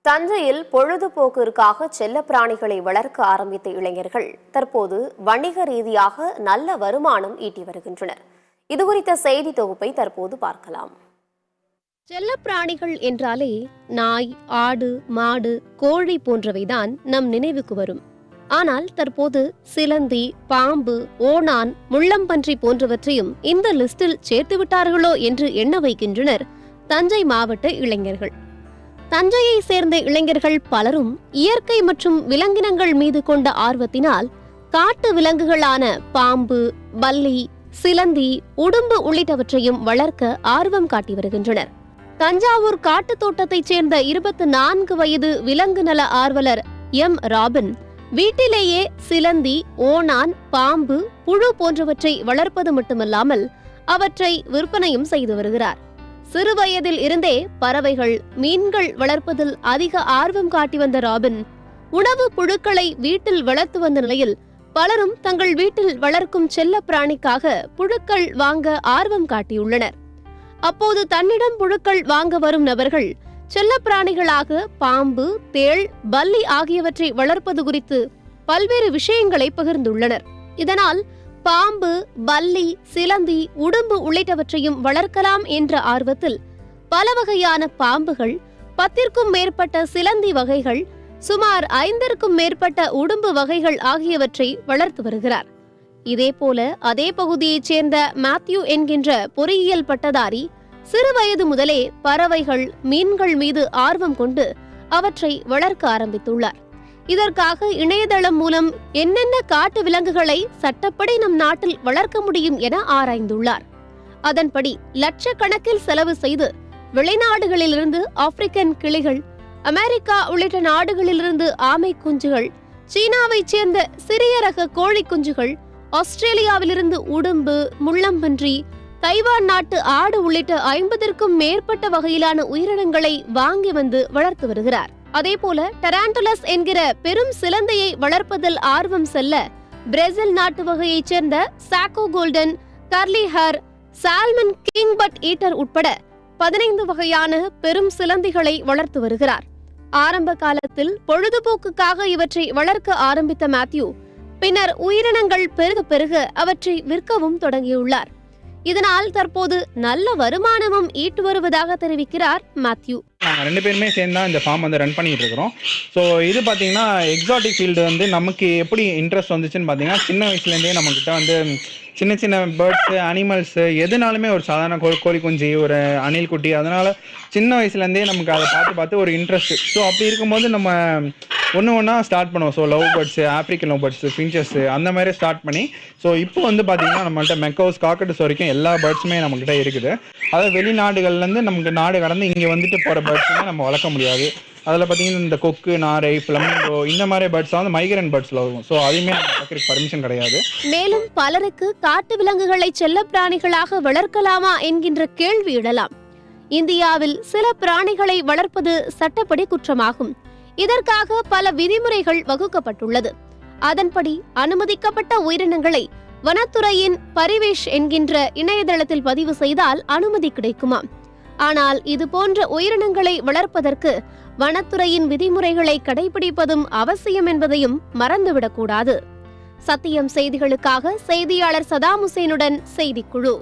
தஞ்சையில் பொழுதுபோக்கிற்காக செல்லப்பிராணிகளை வளர்க்க ஆரம்பித்த இளைஞர்கள் தற்போது வணிக ரீதியாக நல்ல வருமானம் ஈட்டி வருகின்றனர். இதுகுறித்த செய்தி தொகுப்பை தற்போது பார்க்கலாம். செல்லப்பிராணிகள் என்றாலே நாய், ஆடு, மாடு, கோழி போன்றவைதான் நம் நினைவுக்கு வரும். ஆனால் தற்போது சிலந்தி, பாம்பு, ஓணான், முள்ளம்பன்றி போன்றவற்றையும் இந்த லிஸ்டில் சேர்த்து விட்டார்களோ என்று எண்ண வைக்கின்றனர் தஞ்சை மாவட்ட இளைஞர்கள். தஞ்சையை சேர்ந்த இளைஞர்கள் பலரும் இயற்கை மற்றும் விலங்கினங்கள் மீது கொண்ட ஆர்வத்தினால் காட்டு விலங்குகளான பாம்பு, பல்லி, சிலந்தி, உடும்பு உள்ளிட்டவற்றையும் வளர்க்க ஆர்வம் காட்டி வருகின்றனர். தஞ்சாவூர் காட்டு தோட்டத்தைச் சேர்ந்த 24 வயது விலங்கு நல ஆர்வலர் எம். ராபின் வீட்டிலேயே சிலந்தி, ஓணான், பாம்பு, புழு போன்றவற்றை வளர்ப்பது மட்டுமல்லாமல் அவற்றை விற்பனையும் செய்து வருகிறார். சிறுவயதில் இருந்தே பறவைகள், மீன்கள் வளர்ப்பதில் அதிக ஆர்வம் காட்டி வந்த ராபின் உணவு புழுக்களை வீட்டில் வளர்த்து வந்த நிலையில் பலரும் தங்கள் வீட்டில் வளர்க்கும் செல்ல பிராணிக்காக புழுக்கள் வாங்க ஆர்வம் காட்டியுள்ளனர். அப்போது தன்னிடம் புழுக்கள் வாங்க வரும் நபர்கள் செல்ல பிராணிகளாக பாம்பு, தேள், பல்லி ஆகியவற்றை வளர்ப்பது குறித்து பல்வேறு விஷயங்களை பகிர்ந்துள்ளனர். இதனால் பாம்பு, பல்லி, சிலந்தி, உடும்பு உள்ளிட்டவற்றையும் வளர்க்கலாம் என்ற ஆர்வத்தில் பல வகையான பாம்புகள், 10க்கும் மேற்பட்ட சிலந்தி வகைகள், சுமார் 5க்கும் மேற்பட்ட உடும்பு வகைகள் ஆகியவற்றை வளர்த்து வருகிறார். இதேபோல அதே பகுதியைச் சேர்ந்த மேத்யூ என்கின்ற பொறியியல் பட்டதாரி சிறுவயது முதலே பறவைகள், மீன்கள் மீது ஆர்வம் கொண்டு அவற்றை வளர்க்க ஆரம்பித்துள்ளார். இதற்காக இணையதளம் மூலம் என்னென்ன காட்டு விலங்குகளை சட்டப்படி நம் நாட்டில் வளர்க்க முடியும் என ஆராய்ந்துள்ளார். அதன்படி லட்சக்கணக்கில் செலவு செய்து வெளிநாடுகளிலிருந்து ஆப்பிரிக்கன் கிளிகள், அமெரிக்கா உள்ளிட்ட நாடுகளிலிருந்து ஆமை குஞ்சுகள், சீனாவைச் சேர்ந்த சிறிய ரக கோழி குஞ்சுகள், ஆஸ்திரேலியாவிலிருந்து உடும்பு, முள்ளம்பன்றி, தைவான் நாட்டு ஆடு உள்ளிட்ட 50க்கும் மேற்பட்ட வகையிலான உயிரினங்களை வாங்கி வந்து வளர்த்து வருகிறார். அதேபோல டராண்டுலஸ் என்கிற பெரும் சிலந்தையை வளர்ப்பதில் ஆர்வம் செல்ல பிரேசில் நாட்டு வகையைச் சேர்ந்த சாக்கோ golden, curly hair, salmon king பட் ஈட்டர் உட்பட 15 வகையான பெரும் சிலந்திகளை வளர்த்து வருகிறார். ஆரம்ப காலத்தில் பொழுதுபோக்குக்காக இவற்றை வளர்க்க ஆரம்பித்த மேத்யூ பின்னர் உயிரினங்கள் பெருக பெருக அவற்றை விற்கவும் தொடங்கியுள்ளார். இதனால் தற்போது நல்ல வருமானமும் ஈட்டு வருவதாக தெரிவிக்கிறார் மேத்யூ. நாங்கள் 2 பேருமே சேர்ந்து தான் இந்த ஃபார்ம் வந்து ரன் பண்ணிட்டு இருக்கிறோம். ஸோ இது பார்த்தீங்கன்னா எக்ஸாட்டிக் ஃபீல்டு வந்து நமக்கு எப்படி இன்ட்ரெஸ்ட் வந்துச்சுன்னு பார்த்தீங்கன்னா, சின்ன வயசுலேருந்தே நம்மக்கிட்ட வந்து சின்ன சின்ன பேர்ட்ஸு, அனிமல்ஸு எதுனாலுமே ஒரு சாதாரண கோழி குஞ்சு, ஒரு அணில் குட்டி, அதனால் சின்ன வயசுலேருந்தே நமக்கு அதை பார்த்து ஒரு இன்ட்ரெஸ்ட்டு. ஸோ அப்படி இருக்கும்போது நம்ம ஒன்றா ஸ்டார்ட் பண்ணுவோம். So love birds, African love birds, finches அந்த மாதிரி ஸ்டார்ட் பண்ணி ஸோ இப்போ வந்து பார்த்தீங்கன்னா நம்மள்ட்ட மெக்கோஸ், காக்கட்டஸ் வரைக்கும் எல்லா பேர்ட்ஸுமே நம்மக்கிட்ட இருக்குது. அதாவது வெளிநாடுகள்லேருந்து நமக்கு நாடு கடந்து இங்கே வந்துட்டு போகிற பேர்ட்ஸுமே நம்ம வளர்க்க முடியாது. அதில் பார்த்தீங்கன்னா இந்த கொக்கு, நாரை, ஃப்ளமிங்கோ இந்த மாதிரி பேர்ட்ஸ் வந்து மைக்ரேன் பேர்ட்ஸில் வரும். ஸோ அதுவுமே நம்ம வளர்க்கறதுக்கு பர்மிஷன் கிடையாது. மேலும் பலருக்கு காட்டு விலங்குகளை செல்ல பிராணிகளாக வளர்க்கலாமா என்கின்ற கேள்வி எழலாம். இந்தியாவில் சில பிராணிகளை வளர்ப்பது சட்டப்படி குற்றமாகும். இதற்காக பல விதிமுறைகள் வகுக்கப்பட்டுள்ளது. அதன்படி அனுமதிக்கப்பட்ட உயிரினங்களை வனத்துறையின் பரிவேஷ் என்கின்ற இணையதளத்தில் பதிவு செய்தால் அனுமதி கிடைக்குமாம். ஆனால் இது போன்ற உயிரினங்களை வளர்ப்பதற்கு வனத்துறையின் விதிமுறைகளை கடைபிடிப்பதும் அவசியம் என்பதையும் மறந்துவிடக்கூடாது. சத்தியம் செய்திகளுக்காக செய்தியாளர் சதாம் ஹுசேனுடன் செய்திக்குழு.